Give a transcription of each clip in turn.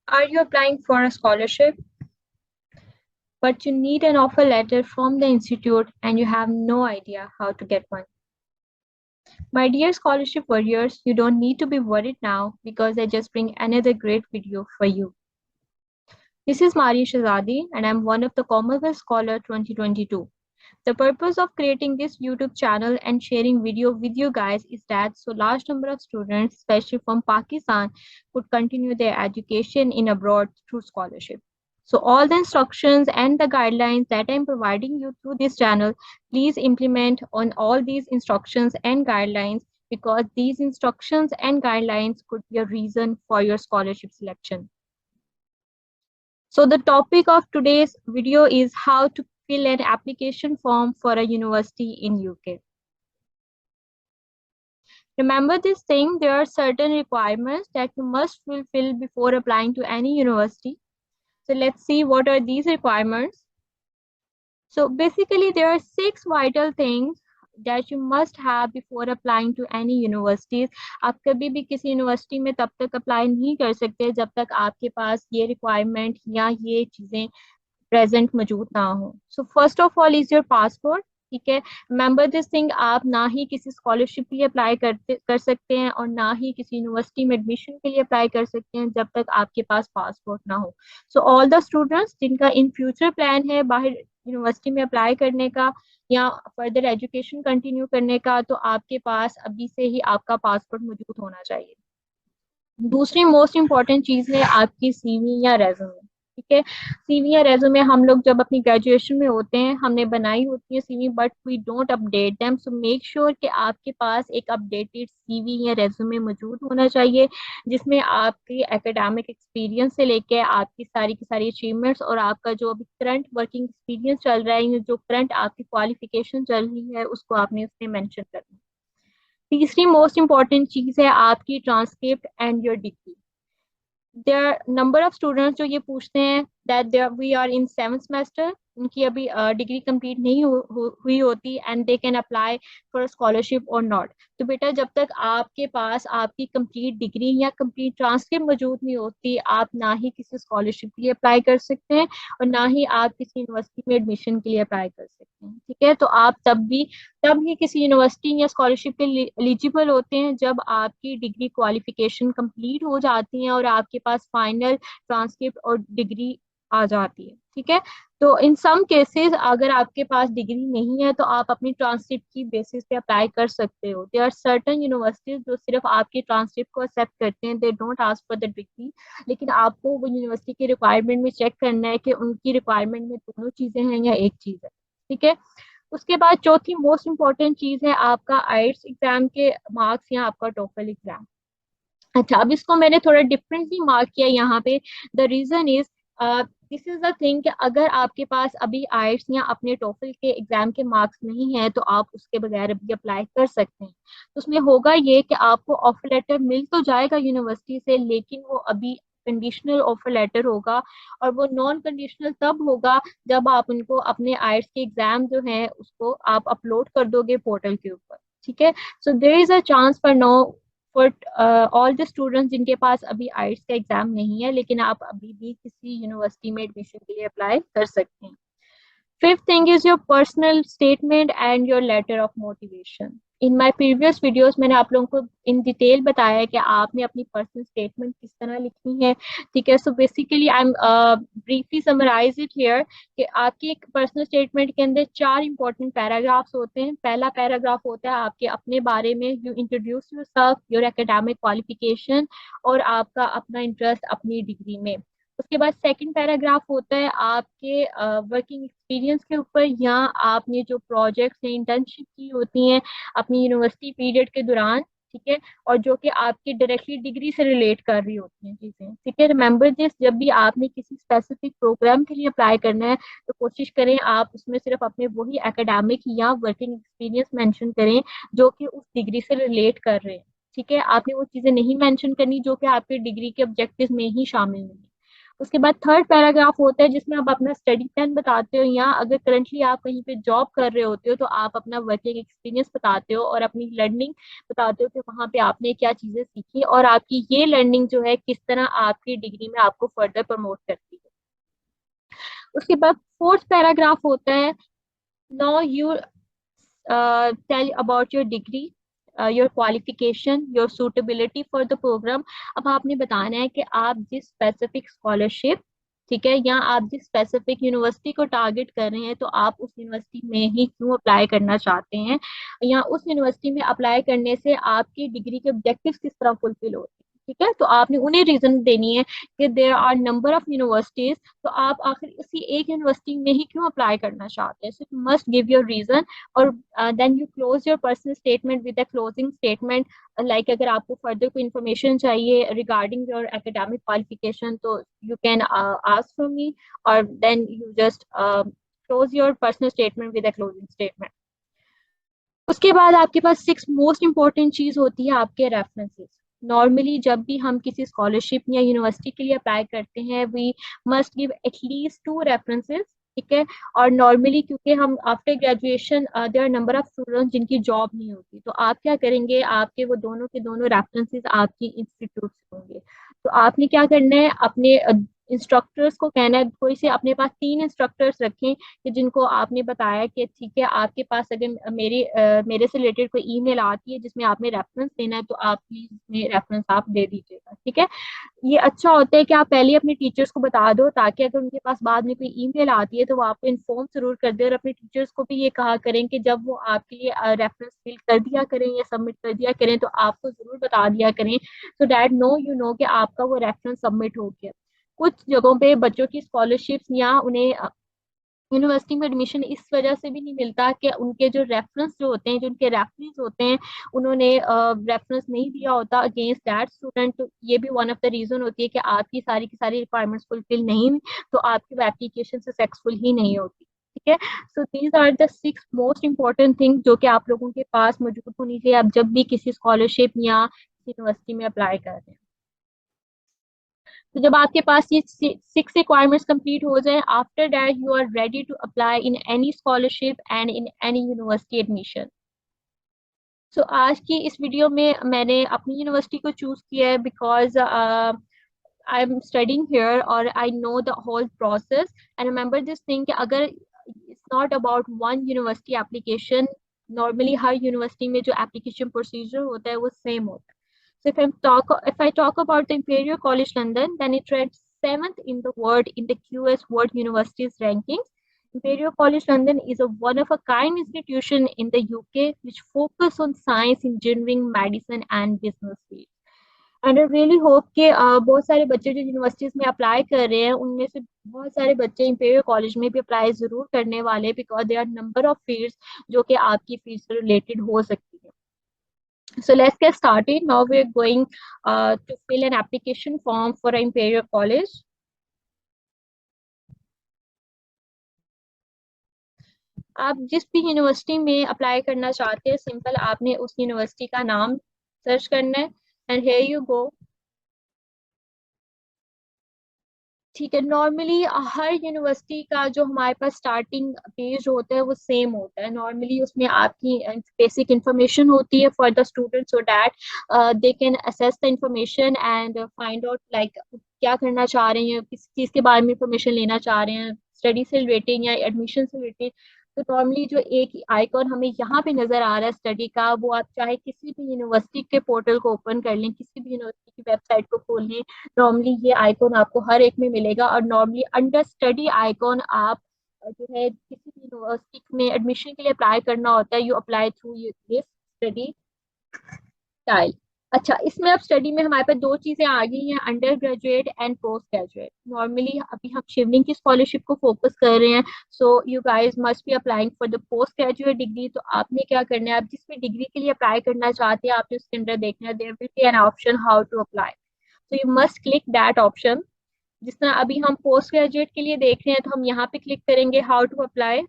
Are you applying for a scholarship, but you need an offer letter from the institute and you have no idea how to get one? My dear scholarship warriors, you don't need to be worried now because I just bring another great video for you. This is Mari Shahzadi and I'm one of the Commonwealth Scholar 2022. The purpose of creating this YouTube channel and sharing video with you guys is that so large number of students, especially from Pakistan, could continue their education in abroad through scholarship. So all the instructions and the guidelines that I'm providing you through this channel, please implement on all these instructions and guidelines because these instructions and guidelines could be a reason for your scholarship selection. So the topic of today's video is how to fill an application form for a university in UK. Remember this thing, there are certain requirements that you must fulfill before applying to any university. So let's see what are these requirements. So basically there are 6 vital things that you must have before applying to any universities. आप कभी भी किसी university में तब तक apply नहीं कर सकते जब तक आपके पास ये रिक्वायरमेंट या ये चीजें प्रेजेंट मौजूद ना हो. So first of all is your passport. ठीक है, रिमेंबर दिस थिंग, आप ना ही किसी स्कॉलरशिप के लिए अप्लाई कर सकते हैं और ना ही किसी यूनिवर्सिटी में एडमिशन के लिए अप्लाई कर सकते हैं जब तक आपके पास पासपोर्ट ना हो. सो ऑल द स्टूडेंट्स जिनका इन फ्यूचर प्लान है बाहर यूनिवर्सिटी में अप्लाई करने का या फर्दर एजुकेशन कंटिन्यू करने का, तो आपके पास अभी से ही आपका पासपोर्ट मौजूद होना चाहिए. दूसरी मोस्ट इम्पॉर्टेंट चीज है आपकी सीवी या रेज्यूमे. ठीक है, सीवी या रेज्यूमे हम लोग जब अपनी ग्रेजुएशन में होते हैं हमने बनाई होती है CV, but we don't update them. So make sure कि आपके पास एक अपडेटेड सीवी या रेज्यूमे मौजूद होना चाहिए जिसमें आपकी एकेडमिक एक्सपीरियंस से लेके आपकी सारी की सारी अचीवमेंट्स और आपका जो अभी करंट वर्किंग एक्सपीरियंस चल रहा है, जो करंट आपकी क्वालिफिकेशन चल रही है, उसको आपने उसमें मेंशन करना है. तीसरी मोस्ट इंपॉर्टेंट चीज है आपकी transcript and your degree. There are number of students जो ये पूछते हैं that there we are in 7th semester, उनकी अभी डिग्री कंप्लीट नहीं हुई होती and they can apply for scholarship और नॉट. तो बेटा जब तक आपके पास आपकी कंप्लीट डिग्री या कंप्लीट ट्रांसक्रिप्ट मौजूद नहीं होती आप ना ही किसी स्कॉलरशिप के लिए अप्लाई कर सकते हैं और ना ही आप किसी यूनिवर्सिटी में एडमिशन के लिए अप्लाई कर सकते हैं. ठीक है, तो आप तब ही किसी यूनिवर्सिटी या स्कॉलरशिप के लिए एलिजिबल होते हैं जब आपकी डिग्री क्वालिफिकेशन कंप्लीट हो जाती है और आपके पास फाइनल ट्रांसक्रिप्ट और डिग्री आ जाती है. ठीक है, तो इन सम केसेस अगर आपके पास डिग्री नहीं है तो आप अपनी ट्रांसक्रिप्ट की बेसिस पे अप्लाई कर सकते हो. देयर आर सर्टेन यूनिवर्सिटीज जो सिर्फ आपकी ट्रांसक्रिप्ट को एक्सेप्ट करते हैं, they don't ask for the degree. लेकिन आपको वो यूनिवर्सिटी की रिक्वायरमेंट में चेक करना है कि उनकी रिक्वायरमेंट में दोनों चीजें हैं या एक चीज है. ठीक है, उसके बाद चौथी मोस्ट इम्पॉर्टेंट चीज है आपका आइट्स एग्जाम के मार्क्स या आपका टोफल एग्जाम. अच्छा, अब इसको मैंने थोड़ा डिफरेंटली मार्क किया यहाँ पे. The reason is this is the thing कि अगर आपके पास अभी आइट्स या अपने टोफल के एग्जाम के मार्क्स नहीं है तो आप उसके बगैर भी अप्लाई कर सकते हैं. तो उसमें होगा ये कि आपको ऑफर लेटर मिल तो जाएगा यूनिवर्सिटी से, लेकिन वो अभी कंडीशनल ऑफर लेटर होगा और वो नॉन कंडीशनल तब होगा जब आप उनको अपने आइट्स के एग्जाम जो है उसको आप अपलोड कर दोगे पोर्टल के ऊपर. ठीक है, so there is a chance for no for all the students जिनके पास अभी आइट्स का एग्जाम नहीं है, लेकिन आप अभी भी किसी यूनिवर्सिटी में एडमिशन के लिए अप्लाई कर सकते हैं. Fifth thing is your personal statement and your letter of motivation. In my previous videos मैंने आप लोगों को इन डिटेल बताया है कि आपने अपनी पर्सनल स्टेटमेंट किस तरह लिखनी है. ठीक है, so basically I am briefly summarise it here कि आपकी एक पर्सनल स्टेटमेंट के अंदर 4 इंपॉर्टेंट पैराग्राफ्स होते हैं. पहला पैराग्राफ होता है आपके अपने बारे में, you introduce yourself, your academic qualification और आपका अपना इंटरेस्ट अपनी डिग्री में. उसके बाद सेकंड पैराग्राफ होता है आपके वर्किंग एक्सपीरियंस के ऊपर या आपने जो प्रोजेक्ट्स या इंटर्नशिप की होती हैं अपनी यूनिवर्सिटी पीरियड के दौरान. ठीक है, और जो कि आपकी डायरेक्टली डिग्री से रिलेट कर रही होती हैं चीजें. ठीक है, रिमेंबर दिस, जब भी आपने किसी स्पेसिफिक प्रोग्राम के लिए अप्लाई करना है तो कोशिश करें आप उसमें सिर्फ अपने वही एकेडमिक या वर्किंग एक्सपीरियंस मेंशन करें जो कि उस डिग्री से रिलेट कर रहे हैं. ठीक है, आपने वो चीजें नहीं मेंशन करनी जो कि आपकी डिग्री के ऑब्जेक्टिव में ही शामिल नहीं. उसके बाद थर्ड पैराग्राफ होता है जिसमें आप अपना स्टडी प्लान बताते हो, या अगर करंटली आप कहीं पे जॉब कर रहे होते हो तो आप अपना वर्किंग एक्सपीरियंस बताते हो और अपनी लर्निंग बताते हो कि वहाँ पे आपने क्या चीजें सीखी और आपकी ये लर्निंग जो है किस तरह आपकी डिग्री में आपको फर्दर प्रमोट करती है। उसके बाद फोर्थ पैराग्राफ होता है, now you tell about your degree, your qualification, your suitability for the programme. अब आपने बताना है कि आप जिस स्पेसिफिक स्कॉलरशिप, ठीक है, या आप जिस स्पेसिफिक यूनिवर्सिटी को टारगेट कर रहे हैं तो आप उस यूनिवर्सिटी में ही क्यों अप्लाई करना चाहते हैं, या उस यूनिवर्सिटी में अप्लाई करने से आपकी डिग्री के ऑब्जेक्टिव्स किस तरह फुलफिल होते हैं। ठीक है, तो आपने उन्हें रीजन देनी है कि there are number of universities, तो आप आखिर इसी एक यूनिवर्सिटी में ही क्यों अप्लाई करना चाहते हैं। So you must give your reason, और then you close your personal statement with a closing statement. Like अगर आपको फर्दर कोई इन्फॉर्मेशन चाहिए रिगार्डिंग योर एकेडमिक क्वालिफिकेशन तो you can ask from me, और then you just close your personal statement with a closing statement. उसके बाद आपके पास six most important चीज होती है आपके रेफरेंसेस। नॉर्मली जब भी हम किसी स्कॉलरशिप या यूनिवर्सिटी के लिए अप्लाई करते हैं we must give at least two references. ठीक है, और नॉर्मली क्योंकि हम after graduation there are number of students जिनकी जॉब नहीं होती, तो आप क्या करेंगे, आपके वो दोनों के दोनों रेफरेंसेस आपकी इंस्टीट्यूट से होंगे। तो आपने क्या करना है, अपने इंस्ट्रक्टर्स को कहना है कोई से अपने पास तीन इंस्ट्रक्टर्स रखें कि जिनको आपने बताया कि ठीक है आपके पास अगर मेरे से रिलेटेड कोई ईमेल आती है जिसमें आपने रेफरेंस देना है तो आप प्लीज उसमें रेफरेंस आप दे दीजिएगा। ठीक है, ये अच्छा होता है कि आप पहले अपने टीचर्स को बता दो ताकि अगर उनके पास बाद में कोई ईमेल आती है तो वो आपको इन्फॉर्म जरूर कर दे, और अपने टीचर्स को भी ये कहा करें कि जब वो आपके लिए रेफरेंस फिल कर दिया करें या सबमिट कर दिया करें तो आपको जरूर बता दिया करें, so that know you know कि आपका वो रेफरेंस सबमिट हो गया। कुछ जगहों पे बच्चों की स्कॉलरशिप्स या उन्हें यूनिवर्सिटी में एडमिशन इस वजह से भी नहीं मिलता कि उनके जो रेफरेंस जो होते हैं, जो उनके रेफरेंस होते हैं, उन्होंने रेफरेंस नहीं दिया होता अगेंस्ट दैट स्टूडेंट। तो ये भी वन ऑफ द रीजन होती है कि आपकी सारी की सारी रिक्वायरमेंट्स फुलफिल नहीं हुई तो आपकी एप्लीकेशन सक्सेसफुल ही नहीं होती। ठीक है, so these are the six most important thing जो कि आप लोगों के पास मौजूद होनी चाहिए आप जब भी किसी स्कॉलरशिप या यूनिवर्सिटी में अप्लाई कर रहे हैं। तो जब आपके पास ये सिक्स रिक्वायरमेंट्स कंप्लीट हो जाए, after that you are ready to apply in any scholarship and in any university admission. So आज की इस वीडियो में मैंने अपनी यूनिवर्सिटी को चूज किया है because I am studying here और I know the whole process and remember this thing कि अगर it's not about one university application, normally हर यूनिवर्सिटी में जो एप्लीकेशन प्रोसीजर होता है वो सेम होता है। So if I talk about the Imperial College London, then it ranks seventh in the world in the QS World Universities rankings. Imperial College London is a one-of-a-kind institution in the UK which focus on science, engineering, medicine, and business fields. And I really hope कि बहुत सारे बच्चे जो universities में apply कर रहे हैं उनमें से बहुत सारे बच्चे इंपीरियल कॉलेज में भी अप्लाई जरूर करने वाले because there are number of fields जो कि आपकी फील्ड से रिलेटेड हो सकती है। So let's get started. Now we're going to fill an application form for Imperial College. आप जिस भी यूनिवर्सिटी में अप्लाई करना चाहते हैं सिंपल आपने उस यूनिवर्सिटी का नाम सर्च करना है एंड हियर यू गो। ठीक है, नॉर्मली हर यूनिवर्सिटी का जो हमारे पास स्टार्टिंग पेज होता है वो सेम होता है। नॉर्मली उसमें आपकी बेसिक इंफॉर्मेशन होती है for the student so that they can assess the information and find out like क्या करना चाह रहे हैं, किस चीज़ के बारे में इंफॉर्मेशन लेना चाह रहे हैं, स्टडी से रिलेटेड या एडमिशन से रिलेटेड। तो नॉर्मली जो एक आइकॉन हमें यहाँ पे नजर आ रहा है स्टडी का, वो आप चाहे किसी भी यूनिवर्सिटी के पोर्टल को ओपन कर लें, किसी भी यूनिवर्सिटी की वेबसाइट को खोल लें, नॉर्मली ये आइकॉन आपको हर एक में मिलेगा। और नॉर्मली अंडर स्टडी आइकॉन आप जो है किसी भी यूनिवर्सिटी में एडमिशन के लिए अप्लाई करना होता है, you apply through this study style. अच्छा, इसमें अब स्टडी में हमारे पास दो चीजें आ गई हैं, under graduate and post graduate. Normally अभी हम शिवलिंग की स्कॉलरशिप को फोकस कर रहे हैं, so you guys must be applying for the post graduate degree. तो आपने क्या करना है, आप जिस भी डिग्री के लिए अप्लाई करना चाहते हैं आपने उसके अंदर देखना है there will be an option how to apply, तो you must click that option. जिस तरह अभी हम पोस्ट ग्रेजुएट के लिए देख रहे हैं तो हम यहाँ पे क्लिक करेंगे हाउ टू अप्लाई।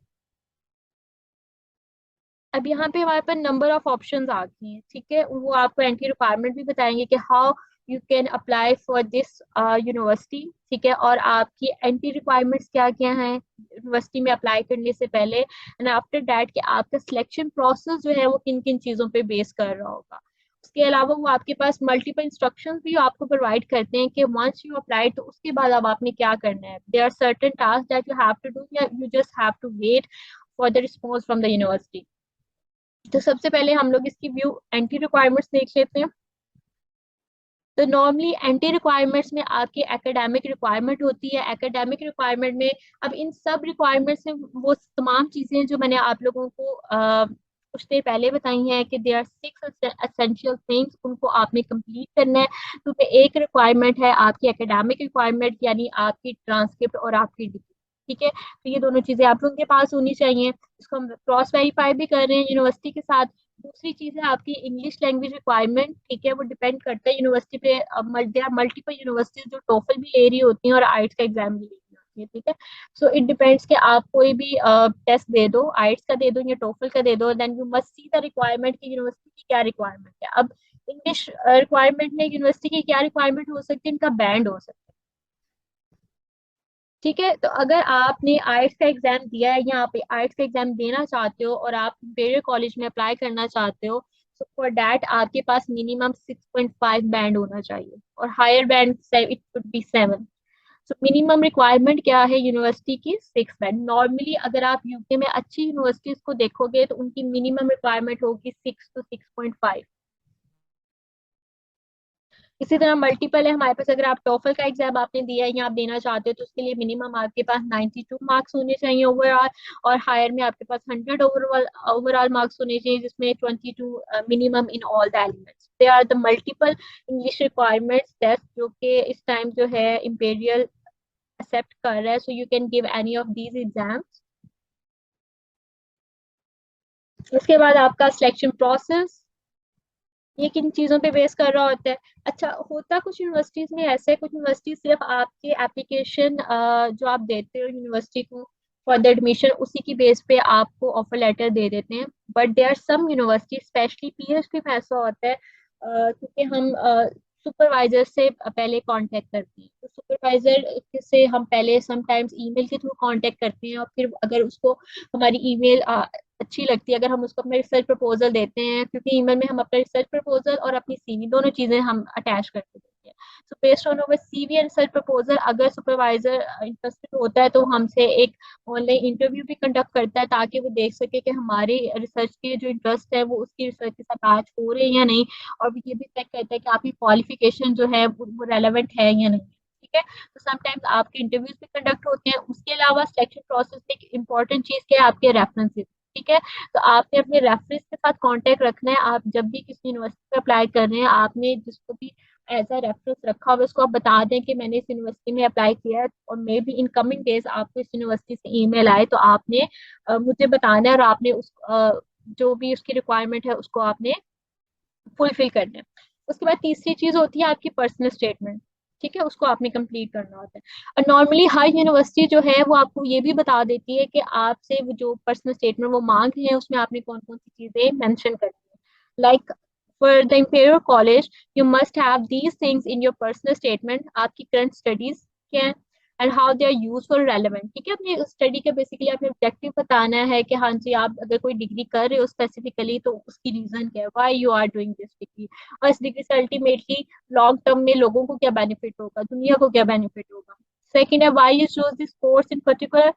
अब यहाँ पे हमारे पास नंबर ऑफ ऑप्शंस आ गए हैं। ठीक है, वो आपको एंट्री रिक्वायरमेंट भी बताएंगे कि how you can apply for this university, ठीक है। और आपकी एंट्री रिक्वायरमेंट्स क्या क्या हैं यूनिवर्सिटी में अप्लाई करने से पहले, एंड आफ्टर दैट कि आपका सिलेक्शन प्रोसेस जो है वो किन किन चीज़ों पे बेस कर रहा होगा। उसके अलावा वो आपके पास मल्टीपल इंस्ट्रक्शंस भी आपको प्रोवाइड करते हैं कि वंस यू अप्लाई तो उसके बाद अब आपने क्या करना है। There are certain task that you have to do, या you just have to wait for the response from the university. तो सबसे पहले हम लोग इसकी व्यू एंट्री रिक्वायरमेंट्स देख लेते हैं। तो नॉर्मली एंट्री रिक्वायरमेंट्स में आपकी एकेडमिक रिक्वायरमेंट होती है। एकेडमिक रिक्वायरमेंट में अब इन सब रिक्वायरमेंट्स में वो तमाम चीजें जो मैंने आप लोगों को कुछ देर पहले बताई हैं कि देयर आर 6 एसेंशियल थिंग्स, उनको आपने कंप्लीट करना है। तो एक रिक्वायरमेंट है आपकी एकेडमिक रिक्वायरमेंट, यानी आपकी ट्रांसक्रिप्ट और आपकी डिग्री, ठीक है। तो ये दोनों चीजें आप लोगों के पास होनी चाहिए। इसको हम क्रॉस वेरीफाई भी कर रहे हैं यूनिवर्सिटी के साथ। दूसरी चीज है आपकी इंग्लिश लैंग्वेज रिक्वायरमेंट, ठीक है। वो डिपेंड करता है यूनिवर्सिटी पे। देयर आर मल्टीपल यूनिवर्सिटीज जो टोफल भी ले रही होती हैं और आइट्स का एग्जाम भी ले रही होती है, ठीक है। सो इट डिपेंड्स कि आप कोई भी टेस्ट दे दो, आइट्स का दे दो या टोफल का दे दो, then you must see the requirement की यूनिवर्सिटी की क्या रिक्वायरमेंट है। अब इंग्लिश रिक्वायरमेंट में यूनिवर्सिटी की क्या रिक्वायरमेंट हो सकती है, इनका बैंड हो सकता है, ठीक है। तो अगर आपने आइट्स का एग्जाम दिया है या आप आइट्स का एग्जाम देना चाहते हो और आप इंपीरियल कॉलेज में अप्लाई करना चाहते हो, तो फॉर दैट आपके पास मिनिमम 6.5 बैंड होना चाहिए, और higher band it could be 7। So minimum requirement क्या है यूनिवर्सिटी की? 6 बैंड। नॉर्मली अगर आप यूके में अच्छी यूनिवर्सिटीज को देखोगे तो उनकी मिनिमम रिक्वायरमेंट होगी 6 to 6.5। इसी तरह मल्टीपल है हमारे पास। अगर आप टोफल का एग्जाम आपने दिया है या आप देना चाहते हो तो उसके लिए मिनिमम आपके पास 92 मार्क्स होने चाहिए ओवरऑल, और हायर में आपके पास 100 ओवरऑल मार्क्स होने चाहिए, जिसमें 22 minimum in all the elements. They are the multiple English requirements test जो कि इस टाइम जो है इंपेरियल एक्सेप्ट कर रहा है। So you can give any of these exams. उसके बाद आपका सिलेक्शन प्रोसेस ये किन चीजों पे बेस कर रहा होता है। अच्छा, होता कुछ यूनिवर्सिटीज में ऐसे, कुछ यूनिवर्सिटी सिर्फ आपके एप्लीकेशन जो आप देते हो यूनिवर्सिटी को फॉर द एडमिशन, उसी की बेस पे आपको ऑफर लेटर दे देते हैं। But there are some university, specially PhD में ऐसा होता है क्योंकि हम सुपरवाइजर से पहले कांटेक्ट करते हैं, तो सुपरवाइजर से हम पहले समटाइम्स ईमेल के थ्रू कांटेक्ट करते हैं, और फिर अगर उसको हमारी ईमेल अच्छी लगती है, अगर हम उसको अपना रिसर्च प्रपोजल देते हैं, क्योंकि ईमेल में हम अपना रिसर्च प्रपोजल और अपनी सीवी दोनों चीजें हम अटैच करके देते हैं। So based on our CV and research proposal, अगर सुपरवाइजर इंटरेस्टेड होता है तो हमसे एक ऑनलाइन इंटरव्यू भी कंडक्ट करता है, ताकि वो देख सके कि हमारे रिसर्च के जो इंटरेस्ट है वो उसकी रिसर्च के साथ मैच हो रहे हैं या नहीं। और ये भी चेक करता है कि आपकी क्वालिफिकेशन जो है वो रेलेवेंट है या नहीं, ठीक है। तो समटाइम्स आपके इंटरव्यूज भी कंडक्ट होते हैं। उसके अलावा सिलेक्शन प्रोसेस में एक इंपॉर्टेंट चीज क्या है? आपके रेफरेंसेस, ठीक है। तो आपने अपने रेफरेंस के साथ कांटेक्ट रखना है। आप जब भी किसी यूनिवर्सिटी में अप्लाई कर रहे हैं, आपने जिसको भी एज अ रेफरेंस रखा हुआ उसको आप बता दें कि मैंने इस यूनिवर्सिटी में अप्लाई किया है, और may be in coming days आपको इस यूनिवर्सिटी से ईमेल आए, तो आपने मुझे बताना है, और आपने उस जो भी उसकी रिक्वायरमेंट है उसको आपने फुलफिल करना है। उसके बाद तीसरी चीज होती है आपकी पर्सनल स्टेटमेंट, ठीक है। उसको आपने कंप्लीट करना होता है। और नॉर्मली हर यूनिवर्सिटी जो है वो आपको ये भी बता देती है कि आपसे वो जो पर्सनल स्टेटमेंट वो मांग रहे हैं उसमें आपने कौन कौन सी चीजें मेंशन करनी है। Like for the Imperial College you must have these things in your personal statement. आपकी करंट स्टडीज क्या है and how they are useful relevant, ठीक है। अपनी स्टडी का बेसिकली आपने ऑब्जेक्टिव बताना है कि हाँ जी, आप अगर कोई डिग्री कर रहे हो स्पेसिफिकली तो उसकी रीजन क्या है, why you are doing this degree, और इस डिग्री से अल्टीमेटली लॉन्ग टर्म में लोगों को क्या बेनिफिट होगा, दुनिया को क्या बेनिफिट होगा। सेकेंड है why you choose this course in particular.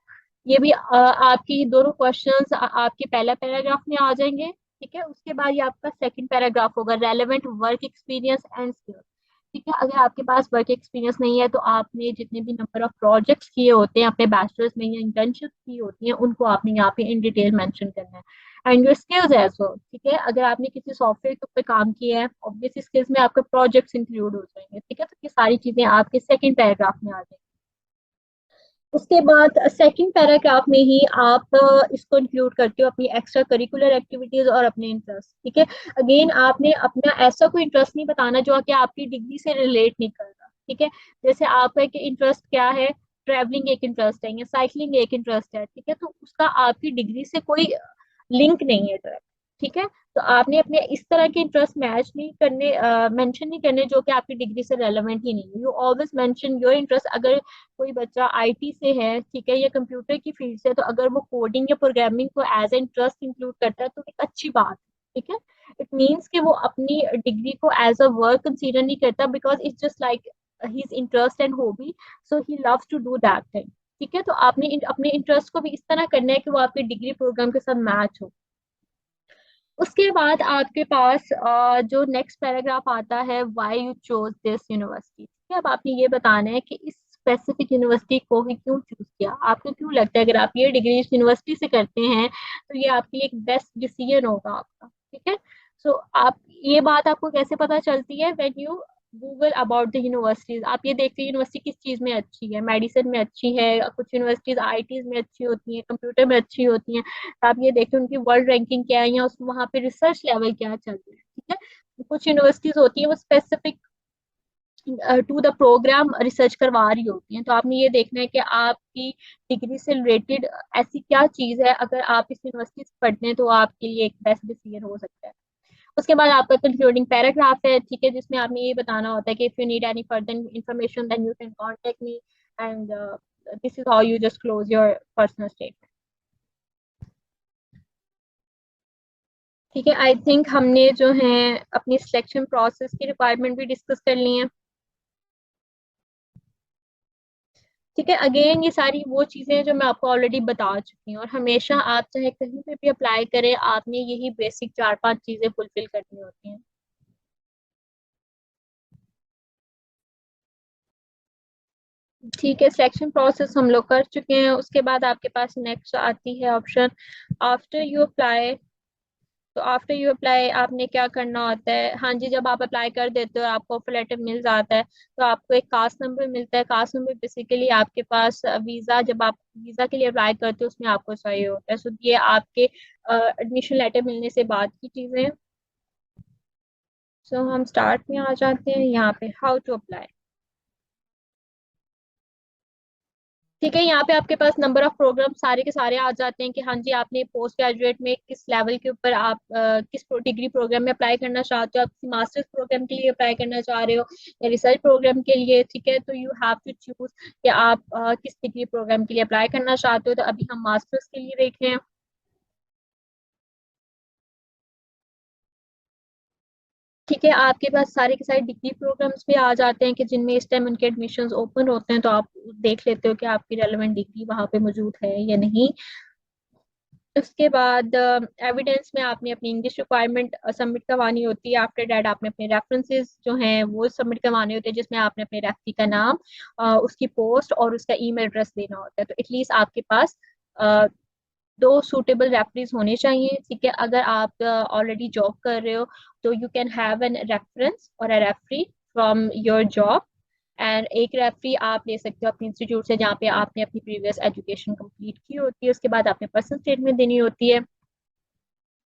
ये भी आपकी दोनों क्वेश्चंस आपके पहला पैराग्राफ में आ जाएंगे, ठीक है। उसके बाद ये आपका सेकंड पैराग्राफ होगा, relevant work experience and skills, ठीक है। अगर आपके पास वर्क एक्सपीरियंस नहीं है तो आपने जितने भी नंबर ऑफ प्रोजेक्ट्स किए होते हैं अपने बैचलर्स में या इंटर्नशिप की होती हैं उनको आपने यहाँ पे इन डिटेल मेंशन करना है। And your skills as well, ठीक है। अगर आपने किसी सॉफ्टवेयर के ऊपर काम किया है, ऑब्वियसली स्किल्स में आपके प्रोजेक्ट्स इंक्लूड हो जाएंगे, ठीक है। तो ये सारी चीजें आपके सेकंड पैराग्राफ में आ जाएंगी। उसके बाद सेकंड पैराग्राफ में ही आप इसको इंक्लूड करते हो अपनी एक्स्ट्रा करिकुलर एक्टिविटीज और अपने इंटरेस्ट, ठीक है। अगेन आपने अपना ऐसा कोई इंटरेस्ट नहीं बताना जो कि आपकी डिग्री से रिलेट नहीं कर रहा, ठीक है। जैसे आपका इंटरेस्ट क्या है, ट्रैवलिंग एक इंटरेस्ट है या साइकिलिंग एक इंटरेस्ट है, ठीक है। तो उसका आपकी डिग्री से कोई लिंक नहीं है डायरेक्ट, ठीक है। तो आपने अपने इस तरह के इंटरेस्ट मैच नहीं करने, मेंशन नहीं करने जो कि आपकी डिग्री से रेलेवेंट ही नहीं है। You always mention your interest. अगर कोई बच्चा आईटी से है, ठीक है, या कंप्यूटर की फील्ड से, तो अगर वो कोडिंग या प्रोग्रामिंग को एज ए इंटरेस्ट इंक्लूड करता है तो एक अच्छी बात है, ठीक है। इट मीन्स कि वो अपनी डिग्री को एज अ वर्क कंसीडर नहीं करता, because it's just like his interest and hobby, so he loves to do that thing. ठीक है। तो आपने अपने इंटरेस्ट को भी इस तरह करना है कि वो आपके डिग्री प्रोग्राम के साथ मैच हो। उसके बाद आपके पास जो नेक्स्ट पैराग्राफ आता है, why you chose this university. ठीक है। अब आपने ये बताना है कि इस स्पेसिफिक यूनिवर्सिटी को ही क्यों चूज किया, आपको क्यों लगता है अगर आप ये डिग्री इस यूनिवर्सिटी से करते हैं तो ये आपके लिए एक बेस्ट डिसीजन होगा आपका। ठीक है। सो आप, ये बात आपको कैसे पता चलती है, when you Google about the universities. आप ये देखते हैं यूनिवर्सिटी किस चीज में अच्छी है, मेडिसिन में अच्छी है, कुछ यूनिवर्सिटीज आईटीज में अच्छी होती हैं, कंप्यूटर में अच्छी होती हैं। तो आप ये देखें उनकी वर्ल्ड रैंकिंग क्या है, या उस वहाँ पे रिसर्च लेवल क्या चल रहा है। ठीक है। कुछ यूनिवर्सिटीज होती है वो specific to the programme research करवा रही होती हैं। तो आपने ये देखना है कि आपकी डिग्री से रिलेटेड ऐसी क्या चीज है, अगर आप इस यूनिवर्सिटी से पढ़ते हैं तो आपके लिए एक बेस्ट डिसीजन हो सकता है। उसके बाद आपका कंक्लूडिंग पैराग्राफ है, ठीक है, जिसमें आपने ये बताना होता है कि if you need any further information then you can contact me, and this is how you just close your personal statement. ठीक है। आई थिंक हमने जो है अपनी सिलेक्शन प्रोसेस की रिक्वायरमेंट भी डिस्कस कर ली है। ठीक है। अगेन ये सारी वो चीजें हैं जो मैं आपको ऑलरेडी बता चुकी हूँ, और हमेशा आप चाहे कहीं पे भी अप्लाई करें, आपने यही बेसिक 4-5 चीजें फुलफिल करनी होती हैं। ठीक है। सिलेक्शन प्रोसेस हम लोग कर चुके हैं। उसके बाद आपके पास नेक्स्ट आती है ऑप्शन आफ्टर यू अप्लाई। तो आफ्टर यू अप्लाई आपने क्या करना होता है, हाँ जी, जब आप अप्लाई कर देते हो आपको ऑफर लेटर मिल जाता है, तो आपको एक कास्ट नंबर मिलता है। कास्ट नंबर बेसिकली आपके पास वीजा, जब आप वीजा के लिए अप्लाई करते हो उसमें आपको चाहिए होता है। सो ये आपके एडमिशन लेटर मिलने से बाद की चीजें हैं। सो हम स्टार्ट में आ जाते हैं यहाँ पे, हाउ टू अप्लाई। ठीक है। यहाँ पे आपके पास नंबर ऑफ प्रोग्राम सारे के सारे आ जाते हैं कि हाँ जी, आपने पोस्ट ग्रेजुएट में किस लेवल के ऊपर आप किस डिग्री प्रोग्राम में अप्लाई करना चाहते हो, आप किसी मास्टर्स प्रोग्राम के लिए अप्लाई करना चाह रहे हो या रिसर्च प्रोग्राम के लिए। ठीक है। तो यू हैव टू चूज कि आप किस डिग्री प्रोग्राम के लिए अप्लाई करना चाहते हो। तो अभी हम मास्टर्स के लिए देख रहे हैं। ठीक है। आपके पास सारे के सारे डिग्री प्रोग्राम्स भी आ जाते हैं कि जिनमें इस टाइम उनके एडमिशन्स ओपन होते हैं, तो आप देख लेते हो कि आपकी रेलेवेंट डिग्री वहाँ पे मौजूद है या नहीं। उसके बाद एविडेंस में आपने अपनी इंग्लिश रिक्वायरमेंट सबमिट करवानी होती है। आफ्टर डैट आपने अपने रेफरेंसेस जो हैं वो सबमिट करवाने होते हैं, जिसमें आपने अपने रेफरी का नाम, उसकी पोस्ट और उसका ईमेल एड्रेस देना होता है। तो एटलीस्ट आपके पास अ, 2 सूटेबल रेफरीज होने चाहिए। ठीक है। अगर आप ऑलरेडी जॉब कर रहे हो तो you can have an reference और a referee from your job, and एक रेफरी आप ले सकते हो अपने इंस्टीट्यूट से जहाँ पे आपने अपनी प्रीवियस एजुकेशन कंप्लीट की होती है। उसके बाद आपने पर्सनल स्टेटमेंट देनी होती है।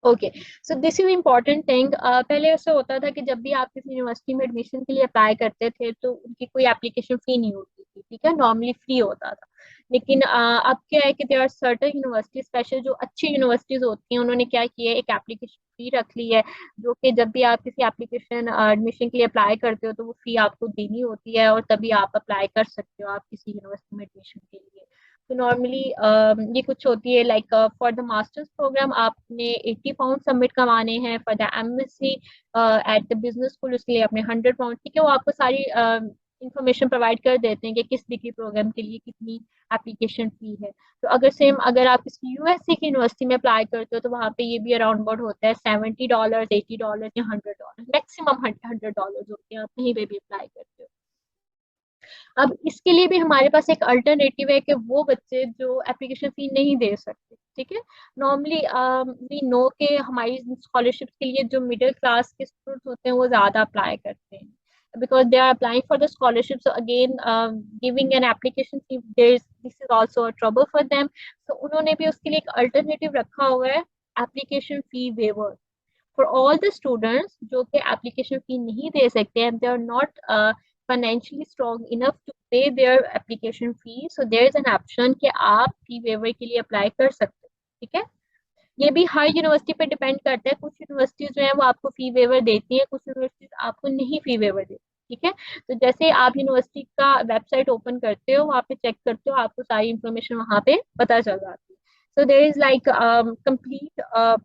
Okay. So this is important thing. पहले ऐसा होता था कि जब भी आप किसी यूनिवर्सिटी में एडमिशन के लिए अप्लाई करते थे तो उनकी कोई एप्लीकेशन फी नहीं होती थी। ठीक है। नॉर्मली फ्री होता था। लेकिन अब क्या है कि there are certain university, special जो अच्छी यूनिवर्सिटीज होती हैं, उन्होंने क्या किया है, एक एप्लीकेशन फी रख ली है, जो कि जब भी आप किसी एप्लीकेशन एडमिशन के लिए अप्लाई करते हो तो वो फी आपको देनी होती है, और तभी आप अप्लाई कर सकते हो आप किसी यूनिवर्सिटी में एडमिशन के लिए। तो नॉर्मली ये कुछ होती है like for the masters programme आपने 80 पाउंड सबमिट करवाने हैं, for the MSc at the business school उसके लिए आपने 100 पाउंड। ठीक है। वो आपको सारी इंफॉर्मेशन प्रोवाइड कर देते हैं कि किस डिग्री प्रोग्राम के लिए कितनी एप्लीकेशन फी है। तो अगर सेम अगर आप किसी यूएससी की यूनिवर्सिटी में अप्लाई करते हो तो वहाँ पे ये भी अराउंड अबाउट होता है $70, $80 या $100, मैक्सिमम $100 होते हैं आप कहीं पे भी अप्लाई करते हो। अब इसके लिए भी हमारे पास एक अल्टरनेटिव है कि वो बच्चे जो एप्लीकेशन फी नहीं दे सकते। ठीक है। नॉर्मली वी नो के हमारी स्कॉलरशिप के लिए जो मिडिल क्लास के स्टूडेंट्स होते हैं वो ज्यादा अप्लाई करते हैं, because they are applying for the scholarship. So again, giving an application fee, this is also a trouble for them. So उन्होंने भी उसके लिए एक alternative रखा हुआ है, application fee waiver for all the students जो कि application fee नहीं दे सकते, and they are not financially strong enough to pay their application fee. So there is an option कि आप fee waiver के लिए apply कर सकते हो। ठीक है। ये भी हर यूनिवर्सिटी पे डिपेंड करता है। कुछ यूनिवर्सिटीज जो है वो आपको फी वेवर देती है, कुछ यूनिवर्सिटीज आपको नहीं फी वेवर देती। ठीक है, तो जैसे आप यूनिवर्सिटी का वेबसाइट ओपन करते हो, वहाँ पे चेक करते हो, आपको सारी इंफॉर्मेशन वहाँ पे पता चल जाती है। So there is like complete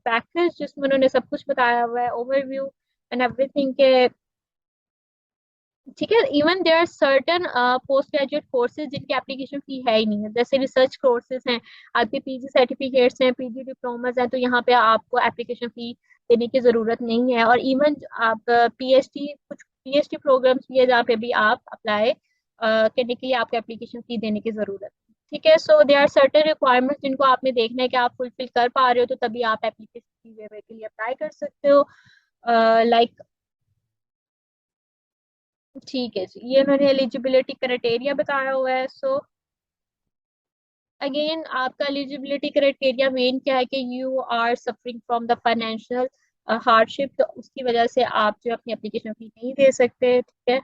package जिसमें उन्होंने सब कुछ बताया हुआ है, ओवरव्यू एंड एवरीथिंग के। ठीक है, even there are certain post graduate courses जिनकी एप्लीकेशन फी है ही नहीं है, जैसे रिसर्च कोर्सेज हैं, आपके पीजी सर्टिफिकेट्स हैं, पीजी डिप्लोमास हैं, तो यहाँ पे आपको एप्लीकेशन फी देने की जरूरत नहीं है। और इवन आप पीएचडी, कुछ पीएचडी प्रोग्राम्स भी है जहाँ पे भी आप अप्लाई करने के लिए आपको एप्लीकेशन फी देने की जरूरत है। ठीक है, सो दे आर सर्टेन रिक्वायरमेंट्स जिनको आपने देखना है कि आप फुलफिल कर पा रहे हो, तो तभी आप एप्लीकेशन फी वेवर के लिए अप्लाई कर सकते हो। लाइक ठीक है जी, ये उन्होंने एलिजिबिलिटी क्राइटेरिया बताया हुआ है। सो अगेन आपका एलिजिबिलिटी क्राइटेरिया मेन क्या है कि you are suffering from the financial hardship, तो उसकी वजह से आप जो अपनी एप्लीकेशन फी नहीं दे सकते। ठीक है,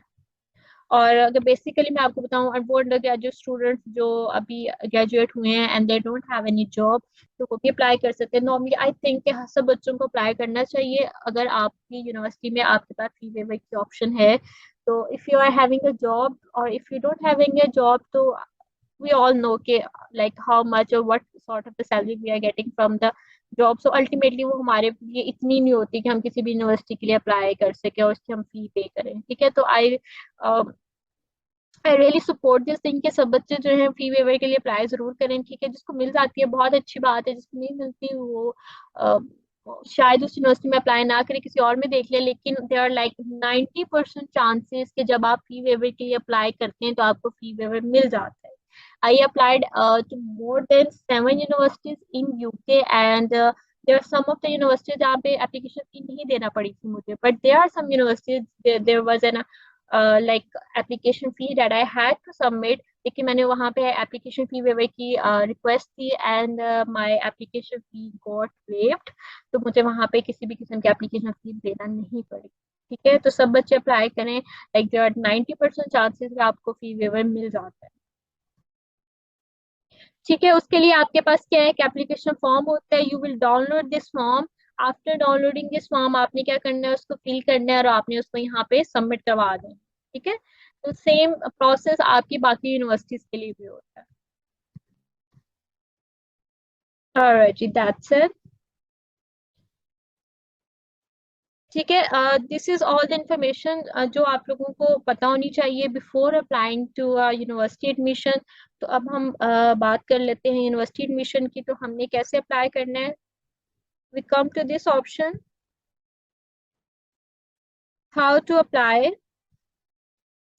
और अगर बेसिकली मैं आपको बताऊं, वो अंडर ग्रेजुएट स्टूडेंट्स जो अभी ग्रेजुएट हुए हैं and they don't have any job, तो वो भी अप्लाई कर सकते हैं। नॉर्मली आई थिंक कि सब बच्चों को अप्लाई करना चाहिए अगर आपकी यूनिवर्सिटी में आपके पास फी वेवर की ऑप्शन है। तो if you are having a job और if you don't having a job, तो we all know कि like how much or what sort of the salary we are getting from the job, so ultimately वो हमारे लिए इतनी नहीं होती कि हम किसी भी यूनिवर्सिटी के लिए अप्लाई कर सके और उसकी हम फी पे करें। ठीक है, तो I really support this thing कि सब बच्चे जो है फी वेवर के लिए अप्लाई जरूर करें। ठीक है, जिसको मिल जाती है बहुत अच्छी बात है, जिसको नहीं मिलती वो अ, शायद उस यूनिवर्सिटी में अप्लाई ना करे, किसी और में देख ले। लेकिन देर आर लाइक 90% चांसेस कि जब आप फी वेवर के लिए अप्लाई करते हैं तो आपको फी वेवर मिल जाता है। I applied to more than 7 universities in UK and there are some of the universities जहाँ पे एप्लीकेशन फी नहीं देना पड़ी थी मुझे, but there are some universities there was an like application fee that I had to submit, लेकिन मैंने वहाँ पे एप्लीकेशन फी वेवर की रिक्वेस्ट की and my application fee got waived, तो मुझे वहाँ पे किसी भी किस्म की एप्लीकेशन फी देना नहीं पड़ी। ठीक है, तो सब बच्चे अप्लाई करें, लाइक देयर आर 90% चांसेस आपको फी वेवर मिल जाता है। ठीक है, उसके लिए आपके पास क्या है, एक एप्लीकेशन फॉर्म होता है, you will download this form. After downloading this form आपने क्या करना है, उसको फिल करना है और आपने उसको यहाँ पे सबमिट करवा देना। ठीक है, तो सेम प्रोसेस आपकी बाकी यूनिवर्सिटीज के लिए भी होता है। Alright ji, that's it. ठीक है, this is all the information जो आप लोगों को पता होनी चाहिए before applying to university admission. तो अब हम बात कर लेते हैं यूनिवर्सिटी एडमिशन की, तो हमने कैसे अप्लाई करना है। We come to this option, how to apply.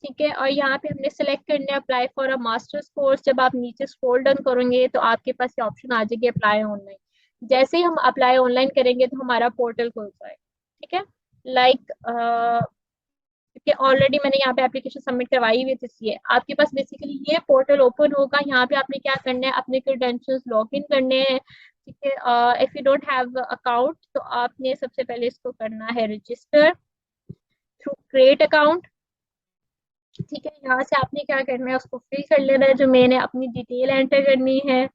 ठीक है, और यहाँ पे हमने सेलेक्ट करना है apply for a masters course. जब आप नीचे स्क्रॉल डाउन करेंगे तो आपके पास ये ऑप्शन आ जाएगी अप्लाई ऑनलाइन। जैसे ही हम अप्लाई ऑनलाइन करेंगे तो हमारा पोर्टल खुल जाएगा। ठीक है, लाइक क्योंकि ऑलरेडी मैंने यहाँ पे एप्लीकेशन सबमिट करवाई हुई थी, इसलिए आपके पास बेसिकली ये पोर्टल ओपन होगा। यहाँ पे आपने क्या करना है, अपने क्रेडेंशियल्स लॉग इन करने हैं। ठीक है, if you don't have account तो आपने सबसे पहले इसको करना है रजिस्टर थ्रू क्रिएट अकाउंट। ठीक है, यहाँ से आपने क्या करना है, उसको फिल कर लेना है, जो मैंने अपनी डिटेल एंटर करनी है।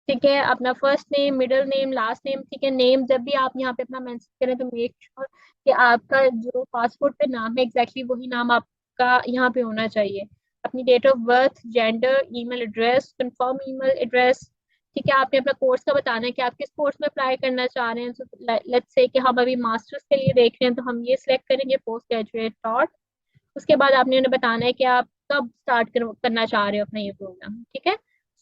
ठीक है, अपना first name, middle name, last name. ठीक है, नेम जब भी आप यहाँ पे अपना मेंशन करें तो मेक श्योर कि आपका जो पासपोर्ट पे नाम है एग्जैक्टली वही नाम आपका यहाँ पे होना चाहिए। अपनी date of birth, gender, email address, confirm email address. ठीक है, आपने अपना कोर्स का बताना है कि आप किस कोर्स में अप्लाई करना चाह रहे हैं। लेट्स से कि हम अभी मास्टर्स के लिए देख रहे हैं, तो हम ये सिलेक्ट करेंगे पोस्ट ग्रेजुएट डॉट। उसके बाद आपने उन्हें बताना है कि आप कब स्टार्ट करना चाह रहे हो अपना ये प्रोग्राम। ठीक है,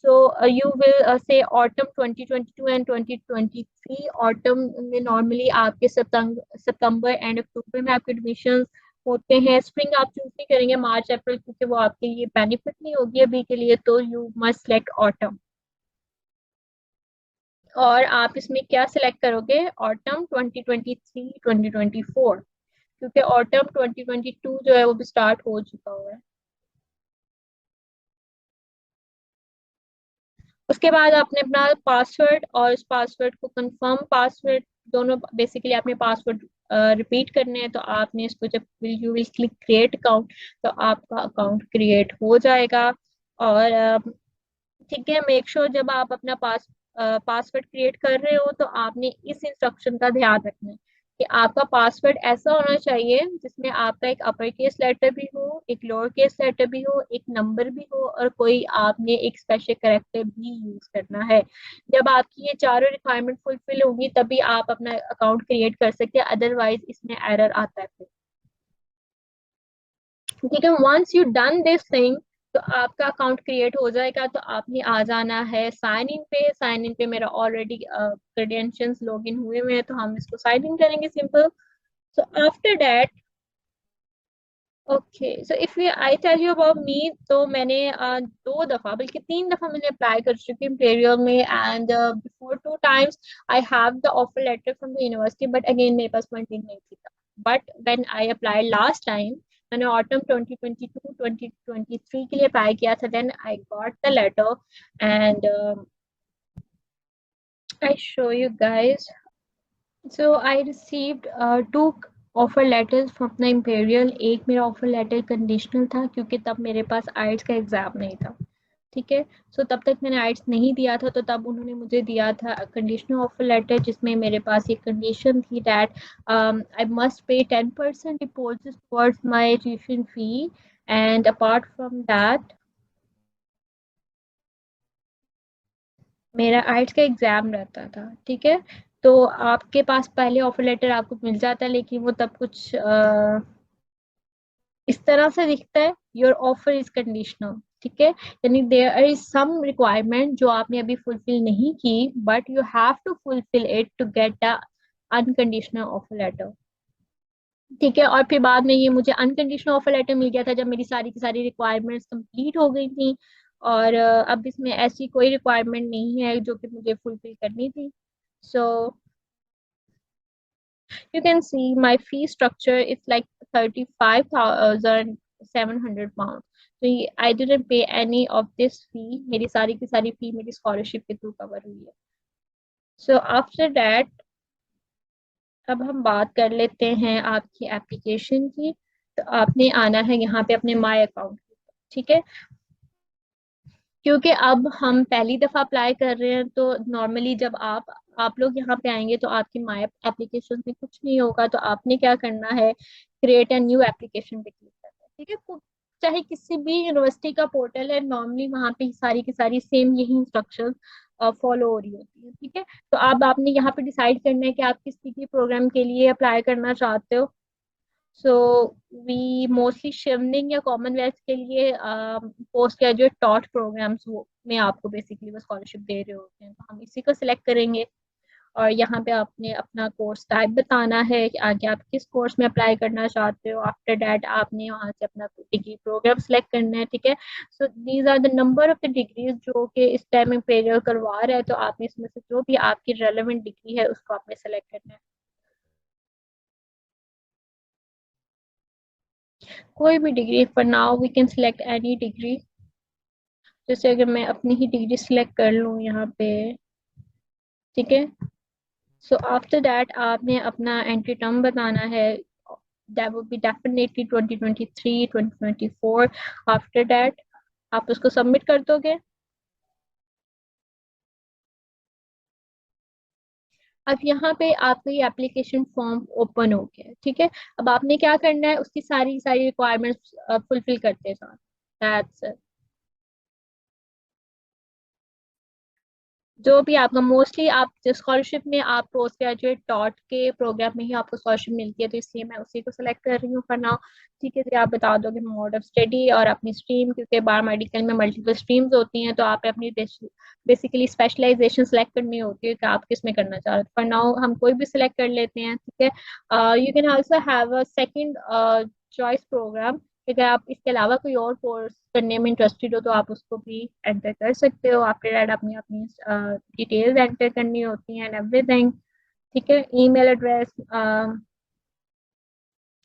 so you will say autumn 2022 and 2023। Autumn में नॉर्मली आपके सितंबर एंड अक्टूबर में आपके एडमिशन होते हैं। स्प्रिंग आप चूज नहीं करेंगे, मार्च अप्रैल, क्योंकि वो आपके लिए बेनिफिट नहीं होगी अभी के लिए, तो यू मस्ट सेलेक्ट ऑटम। और आप इसमें क्या सिलेक्ट करोगे, ऑटम 2023 2024, क्योंकि ऑटम 2022 जो है वो भी स्टार्ट हो चुका हुआ है। उसके बाद आपने अपना पासवर्ड और इस पासवर्ड को कंफर्म पासवर्ड, दोनों बेसिकली आपने पासवर्ड रिपीट करने हैं। तो आपने इसको जब you will click create account, तो आपका अकाउंट क्रिएट हो जाएगा। और ठीक है, मेक श्योर जब आप अपना पासवर्ड क्रिएट कर रहे हो तो आपने इस इंस्ट्रक्शन का ध्यान रखना है कि आपका पासवर्ड ऐसा होना चाहिए जिसमें आपका एक अपर केस लेटर भी हो, एक लोअर केस लेटर भी हो, एक नंबर भी हो और कोई आपने एक स्पेशल कैरेक्टर भी यूज करना है। जब आपकी ये चारों रिक्वायरमेंट फुलफिल होंगी तभी आप अपना अकाउंट क्रिएट कर सकते हैं, अदरवाइज इसमें एरर आता है फिर। ठीक है, once you done this thing तो आपका अकाउंट क्रिएट हो जाएगा। तो आपने आ जाना है साइन इन पे। साइन इन पे मेरा ऑलरेडी क्रेडेंशियल्स लॉग इन हुए हुए हैं तो हम इसको साइन इन करेंगे simple. So after that, okay, so if I tell you about me, तो मैंने दो दफा बल्कि तीन दफा मैंने अप्लाई कर चुकी हूँ इंपीरियल में, and before two times I have the offer letter from the university, but again मेरे पास फंडिंग नहीं थी। But when I apply last time, मैंने ऑटम 2022 2023 के लिए अप्लाई किया था, then I got the letter and I show you guys. So I received two offer letters from the Imperial. एक मेरा ऑफर लेटर कंडीशनल था क्योंकि तब मेरे पास आइट्स का एग्जाम नहीं था। ठीक है, सो तब तक मैंने आइट्स नहीं दिया था, तो तब उन्होंने मुझे दिया था कंडीशनल ऑफर लेटर जिसमें मेरे पास ये कंडीशन थी that I must pay 10% deposit towards my tuition fee, and apart from that मेरा आइट्स का एग्जाम रहता था। ठीक है, तो आपके पास पहले ऑफर लेटर आपको मिल जाता है, लेकिन वो तब कुछ इस तरह से दिखता है, योर ऑफर इज कंडीशनल। ठीक है, यानी देयर इज सम रिक्वायरमेंट जो आपने अभी फुलफिल नहीं की, but you have to fulfil it to get a unconditional offer letter. ठीक है, और फिर बाद में ये मुझे अनकंडीशनल ऑफर लेटर मिल गया था जब मेरी सारी की सारी रिक्वायरमेंट्स कंप्लीट हो गई थी, और अब इसमें ऐसी कोई रिक्वायरमेंट नहीं है जो कि मुझे फुलफिल करनी थी। सो you can see my fee structure is like 35,700 pounds. So I didn't pay any of this fee. मेरी सारी की सारी फी मेरी स्कॉलरशिप के थ्रू कवर हुई है। So after that, अब हम बात कर लेते हैं आपकी एप्लीकेशन की। तो आपने आना है यहाँ पे अपने माई अकाउंट। ठीक है, क्योंकि अब हम पहली दफा अप्लाई कर रहे हैं तो नॉर्मली जब आप लोग यहाँ पे आएंगे तो आपकी माई एप्लीकेशन में कुछ नहीं होगा, तो आपने क्या करना है, क्रिएट अ न्यू एप्लीकेशन पे क्लिक करना है। ठीक है, चाहे किसी भी यूनिवर्सिटी का पोर्टल है, नॉर्मली वहाँ पे सारी की सारी सेम यही इंस्ट्रक्शन फॉलो हो रही होती है। ठीक है, तो अब आपने यहाँ पे डिसाइड करना है कि आप किस डिग्री प्रोग्राम के लिए अप्लाई करना चाहते हो। सो वी मोस्टली शिवनिंग या कॉमनवेल्थ के लिए पोस्ट ग्रेजुएट टॉट प्रोग्राम्स वो में आपको बेसिकली वो स्कॉलरशिप दे रहे होते हैं, तो हम इसी को सिलेक्ट करेंगे। और यहाँ पे आपने अपना कोर्स टाइप बताना है कि आगे आप किस कोर्स में अप्लाई करना चाहते हो। आफ्टर दैट आपने वहाँ से अपना डिग्री प्रोग्राम सिलेक्ट करना है। ठीक है, so these are the number of the degrees जो कि इस टाइम इम्पेरियल करवा रहा है, तो आपने इसमें से जो भी आपकी रेलेवेंट डिग्री है उसको आपने सेलेक्ट करना है। कोई भी degree, for now we can select any degree. जैसे अगर मैं अपनी ही डिग्री सिलेक्ट कर लूँ यहाँ पे। ठीक है, सो आफ्टर दैट आपने अपना एंट्री टर्म बताना है, that would be definitely 2023 2024। After that आप उसको सबमिट कर दोगे। अब यहाँ पे आपका ये एप्लीकेशन फॉर्म ओपन हो गया है। ठीक है, अब आपने क्या करना है, उसकी सारी सारी रिक्वायरमेंट्स फुलफिल करते जाना। That's it. जो भी आपका मोस्टली आप स्कॉलरशिप में आप पोस्ट ग्रेजुएट टॉट के प्रोग्राम में ही आपको स्कॉलरशिप मिलती है, तो इसलिए मैं उसी को सिलेक्ट कर रही हूँ फॉर नाउ। ठीक है जी, आप बता दोगे मोड ऑफ स्टडी और अपनी स्ट्रीम, क्योंकि बायो मेडिकल में मल्टीपल स्ट्रीम्स होती हैं, तो आप अपनी बेसिकली स्पेशलाइजेशन सेलेक्ट करनी होती है कि आप किस में करना चाह रहे हो। फॉर नाउ हम कोई भी सिलेक्ट कर लेते हैं। ठीक है, you can also have a second choice programme. अगर आप इसके अलावा कोई और कोर्स करने में इंटरेस्टेड हो तो आप उसको भी एंटर कर सकते हो। आफ्टर दैट अपनी अपनी डिटेल्स एंटर करनी होती हैं एंड एवरीथिंग। ठीक है, ईमेल एड्रेस,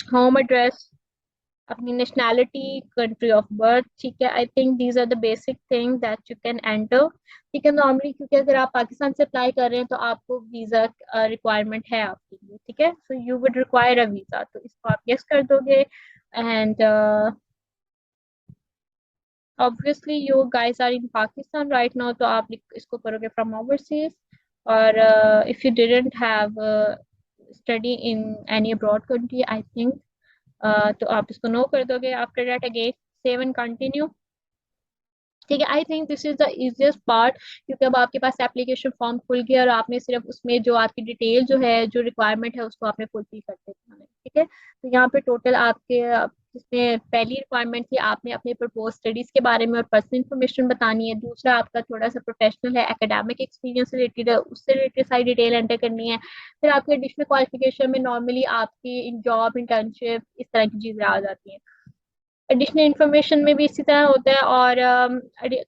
होम एड्रेस, अपनी नेशनैलिटी, कंट्री ऑफ बर्थ। ठीक है, I think these are the basic thing that you can enter. ठीक है, नॉर्मली क्योंकि अगर आप पाकिस्तान से अप्लाई कर रहे हैं तो आपको वीजा रिक्वायरमेंट है आपके लिए। ठीक है, so you would require a visa, तो इसको आप यस कर दोगे and obviously you guys are in Pakistan right now, तो आप इसको करोगे फ्रॉम ओवरसीज। और if you didn't have study in any abroad country I think, तो आप इसको नो कर दोगे। After that again save and continue. ठीक है, I think this is the easiest part, क्योंकि अब आपके पास एप्लीकेशन फॉर्म खुल गया और आपने सिर्फ उसमें जो आपकी डिटेल जो है, जो रिक्वायरमेंट है, उसको आपने फुलफिल कर देना है। ठीक है, तो यहाँ पे टोटल आपके जिसमें पहली रिक्वायरमेंट थी, आपने अपने प्रपोज स्टडीज के बारे में और पर्सनल इन्फॉर्मेशन बतानी है। दूसरा आपका थोड़ा सा प्रोफेशनल है, एकेडमिक एक्सपीरियंस रिलेटेड है, उससे रिलेटेड सारी डिटेल एंटर करनी है। फिर आपके एडिशनल क्वालिफिकेशन में नॉर्मली आपकी जॉब, इंटर्नशिप, इस तरह की चीजें आ जाती हैं। एडिशनल इंफॉर्मेशन में भी इसी तरह होता है। और